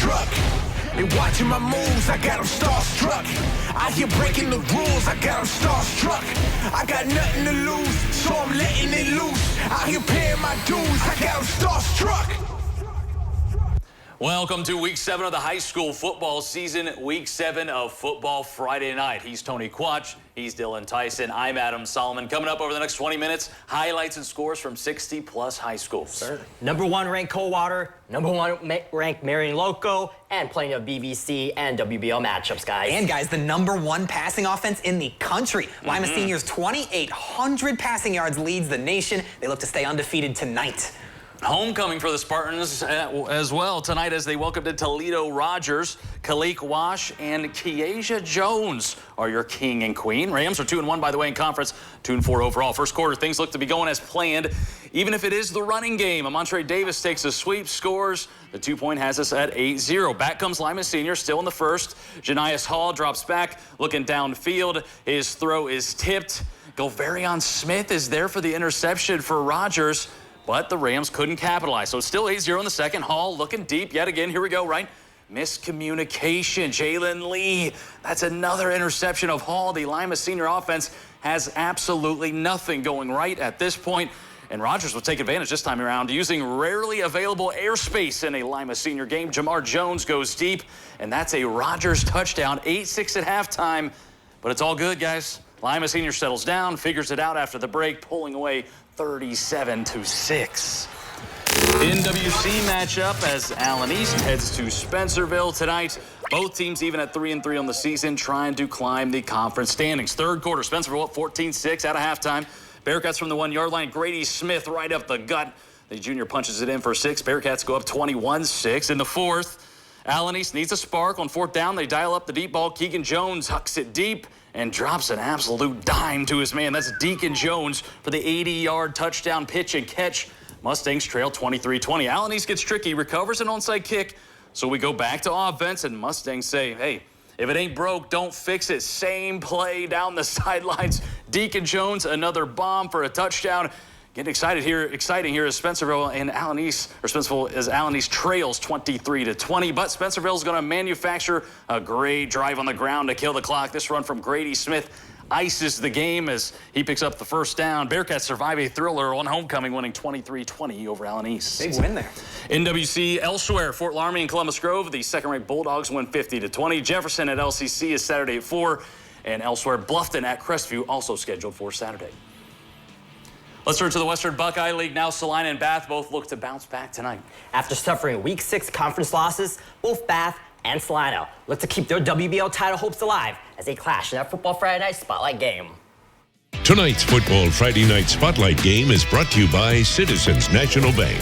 starstruck. They watching my moves, I got them starstruck. Out here breaking the rules, I got them starstruck. I got nothing to lose, so I'm letting it loose. Out here paying my dues, I got them starstruck. Welcome to Week 7 of the high school football season, Week 7 of Football Friday Night. He's Tony Quach, he's Dylan Tyson, I'm Adam Solomon. Coming up over the next 20 minutes, highlights and scores from 60-plus high schools. Certainly. #1 ranked Coldwater, #1 ranked Marion Loco, and plenty of BBC and WBL matchups, guys. And, guys, the #1 passing offense in the country. Lima Seniors' 2,800 passing yards leads the nation. They look to stay undefeated tonight. Homecoming for the Spartans as well tonight as they welcome to Toledo Rogers. Khalik Wash and Keasia Jones are your king and queen. Rams are 2-1, by the way, in conference, 2-4 overall. First quarter, things look to be going as planned, even if it is the running game. Amontre Davis takes a sweep, scores. The 2-point has us at 8-0. Back comes Lima Senior, still in the first. Janias Hall drops back, looking downfield. His throw is tipped. Govarion Smith is there for the interception for Rogers. But the Rams couldn't capitalize. So it's still 8-0 in the second. Hall looking deep yet again. Here we go, right? Miscommunication. Jalen Lee. That's another interception of Hall. The Lima Senior offense has absolutely nothing going right at this point. And Rogers will take advantage this time around using rarely available airspace in a Lima Senior game. Jamar Jones goes deep, and that's a Rogers touchdown. 8-6 at halftime. But it's all good, guys. Lima Senior settles down, figures it out after the break, pulling away 37-6. NWC matchup as Allen East heads to Spencerville tonight. Both teams even at 3-3 on the season, trying to climb the conference standings. Third quarter, Spencerville up 14-6 out of halftime. Bearcats from the 1-yard line. Grady Smith right up the gut. The junior punches it in for 6. Bearcats go up 21-6 in the fourth. Allen East needs a spark on fourth down. They dial up the deep ball. Keegan Jones hucks it deep and drops an absolute dime to his man. That's Deacon Jones for the 80-yard touchdown pitch and catch. Mustangs trail 23-20. Allen East gets tricky, recovers an onside kick. So we go back to offense, and Mustangs say, hey, if it ain't broke, don't fix it. Same play down the sidelines. Deacon Jones, another bomb for a touchdown. Getting exciting here as Spencerville and Allen East, or Spencerville as Allen East trails 23-20. But Spencerville is going to manufacture a great drive on the ground to kill the clock. This run from Grady Smith ices the game as he picks up the first down. Bearcats survive a thriller on homecoming, winning 23-20 over Allen East. Big win there. NWC elsewhere, Fort Laramie and Columbus Grove. The second-ranked Bulldogs win 50-20. Jefferson at LCC is Saturday at 4. And elsewhere, Bluffton at Crestview also scheduled for Saturday. Let's turn to the Western Buckeye League. Now Salina and Bath both look to bounce back tonight. After suffering Week 6 conference losses, both Bath and Salina look to keep their WBL title hopes alive as they clash in that Football Friday Night Spotlight game. Tonight's Football Friday Night Spotlight game is brought to you by Citizens National Bank.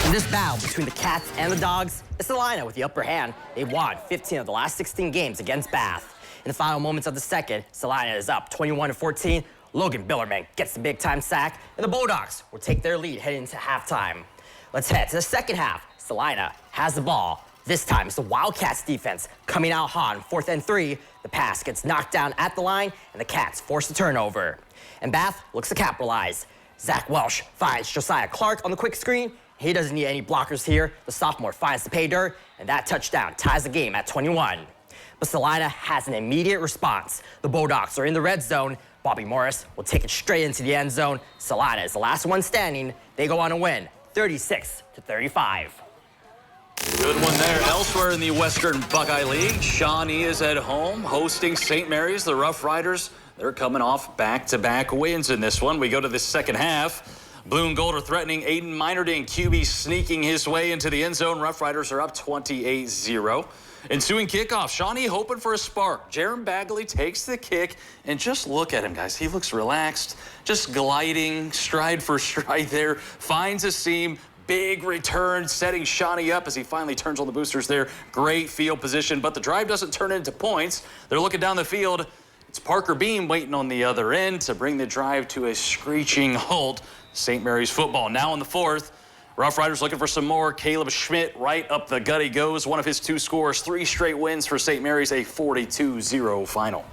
In this battle between the Cats and the Dogs, it's Salina with the upper hand. They've won 15 of the last 16 games against Bath. In the final moments of the second, Salina is up 21-14. Logan Billerman gets the big-time sack, and the Bulldogs will take their lead heading into halftime. Let's head to the second half. Salina has the ball. This time, it's the Wildcats defense coming out hot on 4th and 3. The pass gets knocked down at the line, and the Cats force the turnover. And Bath looks to capitalize. Zach Welsh finds Josiah Clark on the quick screen. He doesn't need any blockers here. The sophomore finds the pay dirt, and that touchdown ties the game at 21. But Salina has an immediate response. The Bulldogs are in the red zone. Bobby Morris will take it straight into the end zone. Salina is the last one standing. They go on to win 36-35. Good one there. Elsewhere in the Western Buckeye League, Shawnee is at home hosting St. Mary's. The Rough Riders, they're coming off back-to-back wins in this one. We go to the second half. Blue and Gold are threatening Aiden Minerding. QB sneaking his way into the end zone. Rough Riders are up 28-0. Ensuing kickoff, Shawnee hoping for a spark. Jaron Bagley takes the kick, and just look at him, guys. He looks relaxed, just gliding stride for stride there. Finds a seam, big return, setting Shawnee up as he finally turns on the boosters there. Great field position, but the drive doesn't turn into points. They're looking down the field. It's Parker Beam waiting on the other end to bring the drive to a screeching halt. St. Mary's football now in the fourth. Rough Riders looking for some more. Caleb Schmidt right up the gut he goes. One of his 2 scores, 3 straight wins for St. Mary's, a 42-0 final.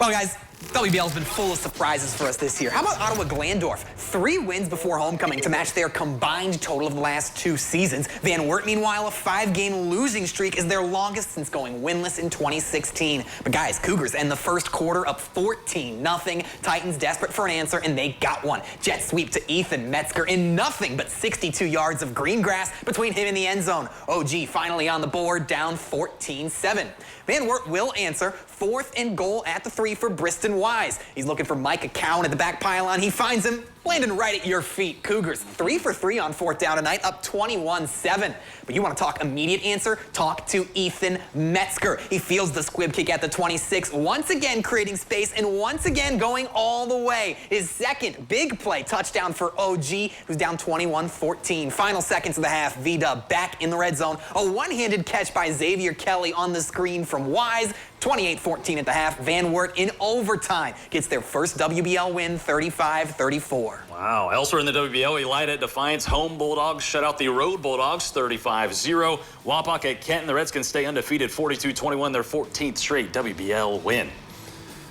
Well, guys, WBL's been full of surprises for us this year. How about Ottawa-Glandorf? 3 wins before homecoming to match their combined total of the last 2 seasons. Van Wert, meanwhile, a 5-game losing streak is their longest since going winless in 2016. But guys, Cougars end the first quarter up 14-0. Titans desperate for an answer, and they got one. Jet sweep to Ethan Metzger in nothing but 62 yards of green grass between him and the end zone. OG finally on the board, down 14-7. Van Wert will answer. 4th and goal at the 3 for Briston Wise. He's looking for Micah Cowan at the back pylon. He finds him, landing right at your feet. Cougars 3 for 3 on 4th down tonight, up 21-7. But you want to talk immediate answer? Talk to Ethan Metzger. He fields the squib kick at the 26, once again creating space and once again going all the way. His second big play touchdown for OG, who's down 21-14. Final seconds of the half, V-Dub back in the red zone. A one-handed catch by Xavier Kelly on the screen from Wise. 28-14 at the half. Van Wert in overtime gets their first WBL win, 35-34. Wow. Elsewhere in the WBL, Elida at Defiance, home Bulldogs shut out the road Bulldogs, 35-0. Wapak at Kenton, the Redskins stay undefeated, 42-21, their 14th straight WBL win.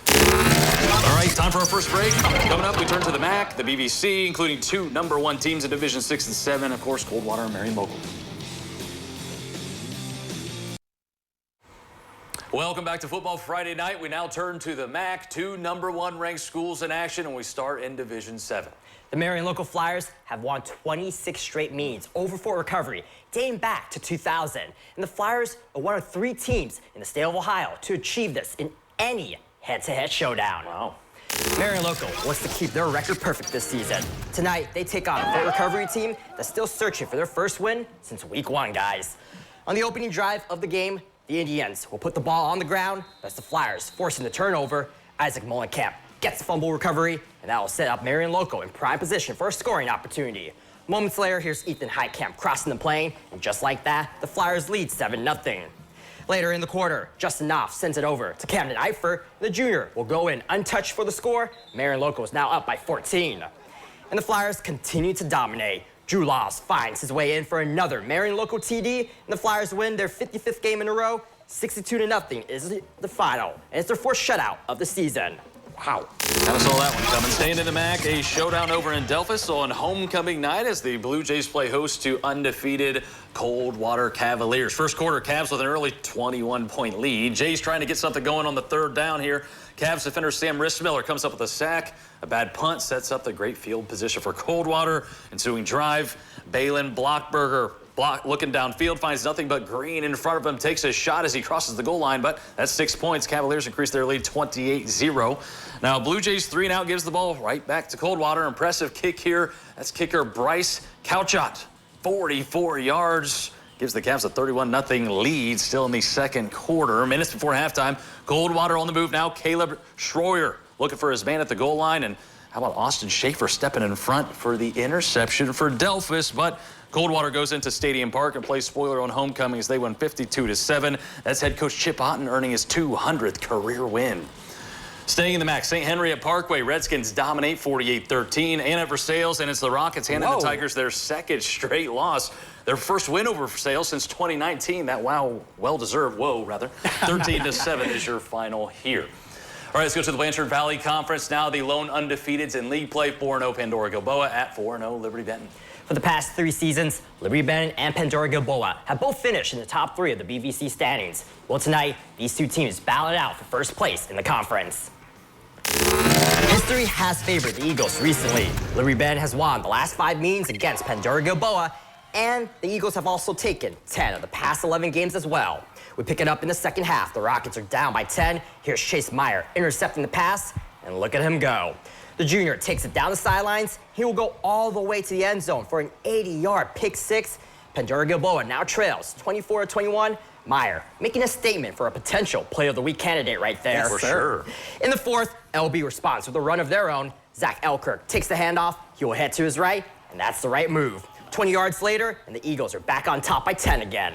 All right, time for our first break. Coming up, we turn to the MAC, the BVC, including 2 #1 teams in Division 6 and 7, of course, Coldwater and Marion Local. Welcome back to Football Friday Night. We now turn to the MAC, 2 #1 ranked schools in action, and we start in Division 7. The Marion Local Flyers have won 26 straight meets over Fort Recovery, dating back to 2000. And the Flyers are one of 3 teams in the state of Ohio to achieve this in any head-to-head showdown. Wow. Marion Local wants to keep their record perfect this season. Tonight, they take on a Fort Recovery team that's still searching for their first win since week 1, guys. On the opening drive of the game, the Indians will put the ball on the ground as the Flyers forcing the turnover. Isaac Mullenkamp gets the fumble recovery, and that will set up Marion Local in prime position for a scoring opportunity. Moments later, here's Ethan Heitkamp crossing the plane, and just like that, the Flyers lead 7-0. Later in the quarter, Justin Knopf sends it over to Camden Eifert. The junior will go in untouched for the score. Marion Local is now up by 14. And the Flyers continue to dominate. Drew Laws finds his way in for another Marion Local TD, and the Flyers win their 55th game in a row. 62-0 is the final, and it's their 4th shutout of the season. Wow. Kind of saw that one coming. Staying in the MAC, a showdown over in Delphus on homecoming night as the Blue Jays play host to undefeated Coldwater Cavaliers. First quarter, Cavs with an early 21-point lead. Jays trying to get something going on the 3rd down here. Cavs defender Sam Rissmiller comes up with a sack. A bad punt sets up the great field position for Coldwater. Ensuing drive, Balin Blockberger looking downfield, finds nothing but green in front of him, takes a shot as he crosses the goal line, but that's 6 points. Cavaliers increase their lead 28-0. Now, Blue Jays 3 and out gives the ball right back to Coldwater. Impressive kick here. That's kicker Bryce Couchot, 44 yards. Gives the Cavs a 31-0 lead still in the second quarter. Minutes before halftime, Coldwater on the move now. Caleb Schroyer looking for his man at the goal line. And how about Austin Schaefer stepping in front for the interception for Delphus? But Coldwater goes into Stadium Park and plays spoiler on homecoming as they win 52-7. That's head coach Chip Otten earning his 200th career win. Staying in the MAC, St. Henry at Parkway, Redskins dominate 48-13. And at Versailles, and it's the Rockets handing the Tigers their 2nd straight loss. Their first win over Versailles since 2019. That well-deserved, 13-7 is your final here. All right, let's go to the Blanchard Valley Conference now. The lone undefeateds in league play, 4-0 PandoraGilboa at 4-0 Liberty Benton. For the past 3 seasons, Liberty Benton and PandoraGilboa have both finished in the top 3 of the BVC standings. Well, tonight, these 2 teams battle it out for first place in the conference. History has favored the Eagles recently. Liberty Benton has won the last 5 meetings against PandoraGilboa, and the Eagles have also taken 10 of the past 11 games as well. We pick it up in the second half. The Rockets are down by 10. Here's Chase Meyer intercepting the pass, and look at him go. The junior takes it down the sidelines. He will go all the way to the end zone for an 80-yard pick 6. PandoraGilboa now trails 24-21. Meyer making a statement for a potential Player of the Week candidate right there. Yes, for sure. In the 4th, LB responds with a run of their own. Zach Elkirk takes the handoff. He will head to his right, and that's the right move. 20 yards later, and the Eagles are back on top by 10 again.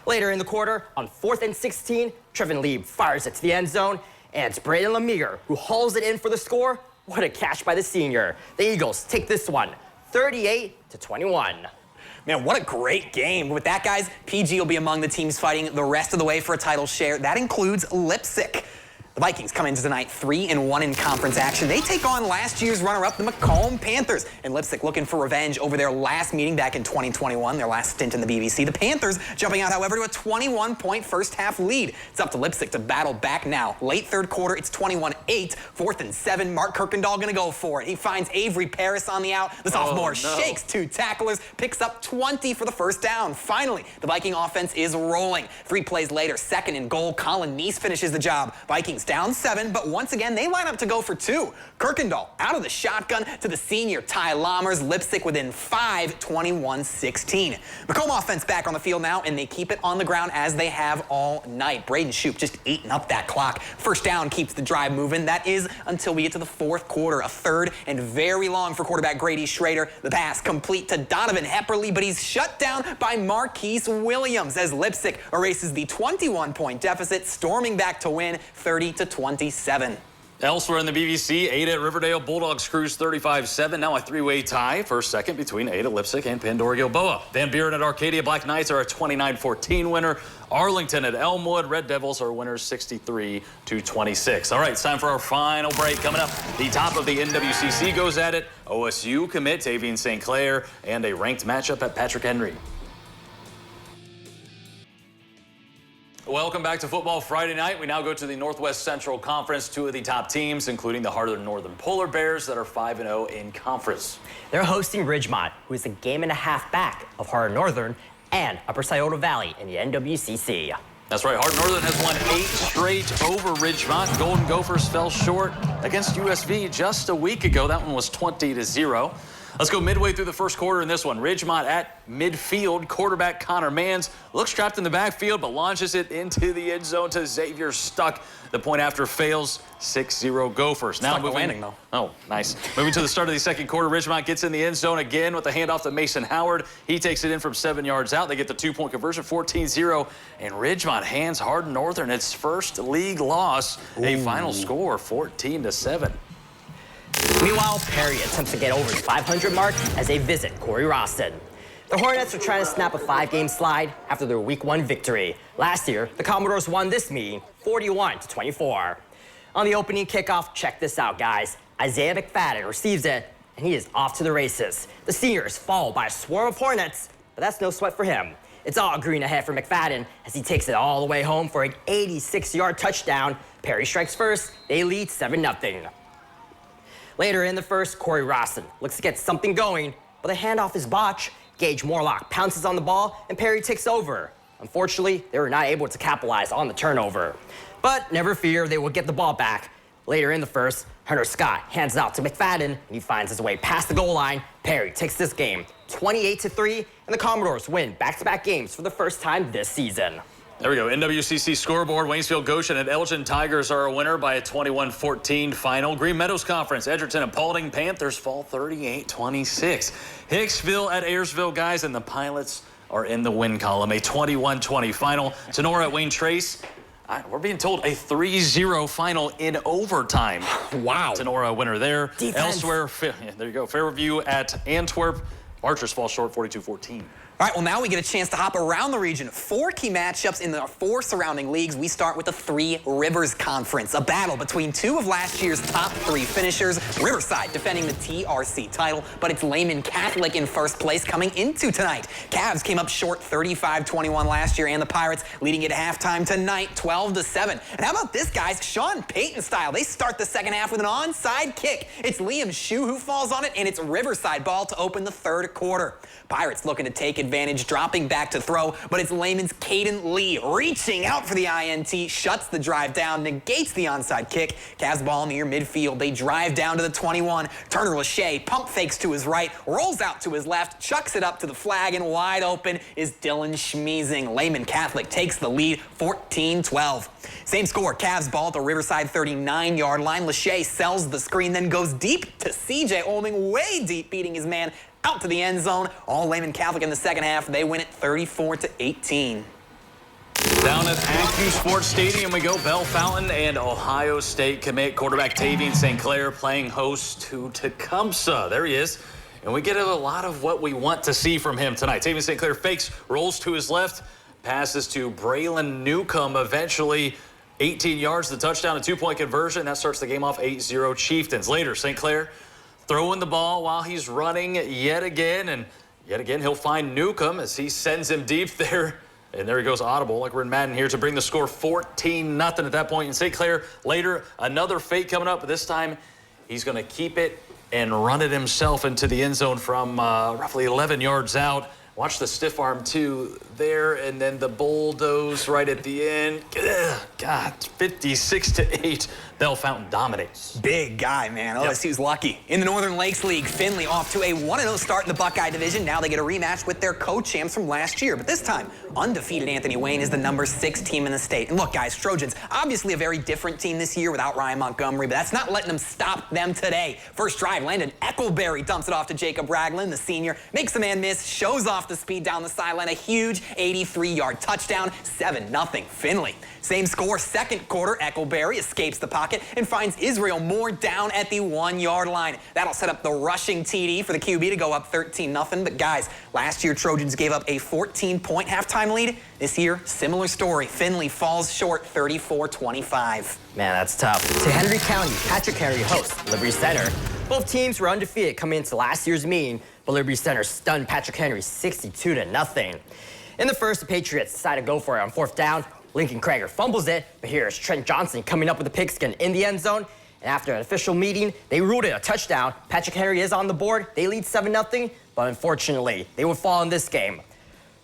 Later in the quarter, on 4th and 16, Trevin Lieb fires it to the end zone, and it's Braden Lemire who hauls it in for the score. What a catch by the senior. The Eagles take this one, 38-21. Man, what a great game. With that, guys, PG will be among the teams fighting the rest of the way for a title share. That includes Lipsick. The Vikings come into tonight 3-1 in conference action. They take on last year's runner-up, the Macomb Panthers. And Leipzig looking for revenge over their last meeting back in 2021, their last stint in the BBC. The Panthers jumping out, however, to a 21-point first-half lead. It's up to Leipzig to battle back now. Late third quarter, it's 21-8. 4th and 7, Mark Kirkendall going to go for it. He finds Avery Paris on the out. The sophomore shakes 2 tacklers, picks up 20 for the first down. Finally, the Viking offense is rolling. 3 plays later, 2nd and goal. Colin Neese finishes the job. Vikings down 7, but once again, they line up to go for 2. Kirkendall out of the shotgun to the senior Ty Lammers. Leipzig within 5, 21-16. Macomb offense back on the field now, and they keep it on the ground as they have all night. Braden Shoup just eating up that clock. First down keeps the drive moving. That is until we get to the 4th quarter. A 3rd and very long for quarterback Grady Schrader. The pass complete to Donovan Hepperly, but he's shut down by Marquise Williams as Leipzig erases the 21-point deficit, storming back to win 30-27. Elsewhere in the BBC, Ada at Riverdale, Bulldogs cruise 35-7. Now a 3-way tie, first, second between Ada, Leipzig, and PandoraGilboa. Van Buren at Arcadia, Black Knights are a 29-14 winner. Arlington at Elmwood, Red Devils are winners 63-26. All right, it's time for our final break. Coming up, the top of the NWCC goes at it. OSU commit Tavian St. Clair, and a ranked matchup at Patrick Henry. Welcome back to Football Friday Night. We now go to the Northwest Central Conference. 2 of the top teams, including the Harder Northern Polar Bears, that are 5-0 in conference. They're hosting Ridgemont, who is a game and a half back of Harder Northern and Upper Scioto Valley in the NWCC. That's right. Harder Northern has won 8 straight over Ridgemont. Golden Gophers fell short against USV just a week ago. That one was 20-0. Let's go midway through the first quarter in this one. Ridgemont at midfield. Quarterback Connor Manns looks trapped in the backfield, but launches it into the end zone to Xavier Stuck. The point after fails. 6-0 Gophers. Now moving. Landing, though. Oh, nice. Moving to the start of the second quarter, Ridgemont gets in the end zone again with a handoff to Mason Howard. He takes it in from 7 yards out. They get the 2-point conversion, 14-0. And Ridgemont hands Harder Northern its first league loss. A final score, 14-7. Meanwhile, Perry attempts to get over the 500 mark as they visit Corey Roston. The Hornets are trying to snap a 5-game slide after their Week 1 victory. Last year, the Commodores won this meeting 41-24. On the opening kickoff, check this out, guys. Isaiah McFadden receives it, and he is off to the races. The seniors followed by a swarm of Hornets, but that's no sweat for him. It's all green ahead for McFadden as he takes it all the way home for an 86-yard touchdown. Perry strikes first. They lead 7-0. Later in the first, Corey Roston looks to get something going, but the handoff is botched. Gage Morlock pounces on the ball, and Perry takes over. Unfortunately, they were not able to capitalize on the turnover. But never fear, they will get the ball back. Later in the first, Hunter Scott hands it out to McFadden, and he finds his way past the goal line. Perry takes this game 28-3, and the Commodores win back-to-back games for the first time this season. There we go. NWCC scoreboard. Waynesfield Goshen and Elgin Tigers are a winner by a 21-14 final. Green Meadows Conference. Edgerton and Paulding Panthers fall 38-26. Hicksville at Ayersville, guys, and the Pilots are in the win column. A 21-20 final. Sonora at Wayne Trace. We're being told a 3-0 final in overtime. Wow. Sonora a winner there. Defense. Elsewhere, there you go. Fairview at Antwerp. Archers fall short 42-14. All right, well, now we get a chance to hop around the region. 4 key matchups in the 4 surrounding leagues. We start with the Three Rivers Conference, a battle between 2 of last year's top 3 finishers. Riverside defending the TRC title, but it's Lehman Catholic in first place coming into tonight. Cavs came up short 35-21 last year, and the Pirates leading it at halftime tonight 12-7. And how about this, guys? Sean Payton style. They start the second half with an onside kick. It's Liam Shue who falls on it, and it's Riverside ball to open the third quarter. Pirates looking to take advantage, dropping back to throw, but it's Lehman's Caden Lee reaching out for the INT, shuts the drive down, negates the onside kick. Cavs ball near midfield. They drive down to the 21. Turner Lachey pump fakes to his right, rolls out to his left, chucks it up to the flag, and wide open is Dylan Schmeezing. Lehman Catholic takes the lead 14-12. Same score, Cavs ball at the Riverside 39-yard line. Lachey sells the screen, then goes deep to CJ Olding, way deep, beating his man out to the end zone. All Lehman Catholic in the second half. They win it 34-18. Down at Accu Sports Stadium we go. Bell Fountain and Ohio State commit quarterback Tavian St. Clair playing host to Tecumseh. There he is. And we get a lot of what we want to see from him tonight. Tavian St. Clair fakes, rolls to his left, passes to Braylon Newcomb. Eventually 18 yards, the touchdown, a 2-point conversion. That starts the game off 8-0 Chieftains. Later, St. Clair throwing the ball while he's running yet again. And yet again, he'll find Newcomb as he sends him deep there. And there he goes, audible, like we're in Madden here, to bring the score 14-0 at that point. And St. Clair later, another fake coming up, but this time he's going to keep it and run it himself into the end zone from roughly 11 yards out. Watch the stiff arm, too, there, and then the bulldoze right at the end. God, 56-8. Bell Fountain dominates. Big guy, man. LSU's lucky. In the Northern Lakes League, Findlay off to a 1-0 start in the Buckeye Division. Now they get a rematch with their co-champs from last year. But this time, undefeated Anthony Wayne is the number 6 team in the state. And look, guys, Trojans, obviously a very different team this year without Ryan Montgomery, but that's not letting them stop them today. First drive, Landon Eckleberry dumps it off to Jacob Ragland, the senior, makes the man miss, shows off the speed down the sideline, a huge 83-yard touchdown, 7-0 Findlay. Same score, second quarter, Eckleberry escapes the pocket and finds Israel Moore down at the 1-yard line. That'll set up the rushing TD for the QB to go up 13-0. But guys, last year Trojans gave up a 14-point halftime lead. This year, similar story. Findlay falls short 34-25. Man, that's tough. To Henry County, Patrick Henry hosts Liberty Center. Both teams were undefeated coming into last year's meeting, but Liberty Center stunned Patrick Henry 62-0. In the first, the Patriots decide to go for it on 4th down. Lincoln Krager fumbles it, but here's Trent Johnson coming up with a pigskin in the end zone. And after an official meeting, they ruled it a touchdown. Patrick Henry is on the board. They lead 7-0, but unfortunately, they would fall in this game.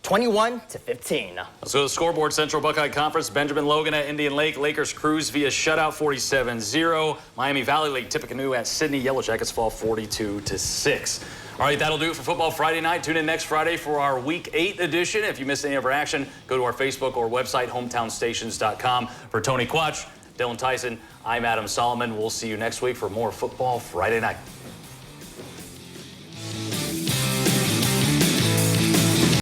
21-15. Let's go to the scoreboard. Central Buckeye Conference. Benjamin Logan at Indian Lake. Lakers cruise via shutout 47-0. Miami Valley League Tippecanoe at Sydney. Yellow Jackets fall 42-6. All right, that'll do it for Football Friday night. Tune in next Friday for our Week 8 edition. If you missed any of our action, go to our Facebook or website, hometownstations.com. For Tony Quach, Dylan Tyson, I'm Adam Solomon. We'll see you next week for more Football Friday night.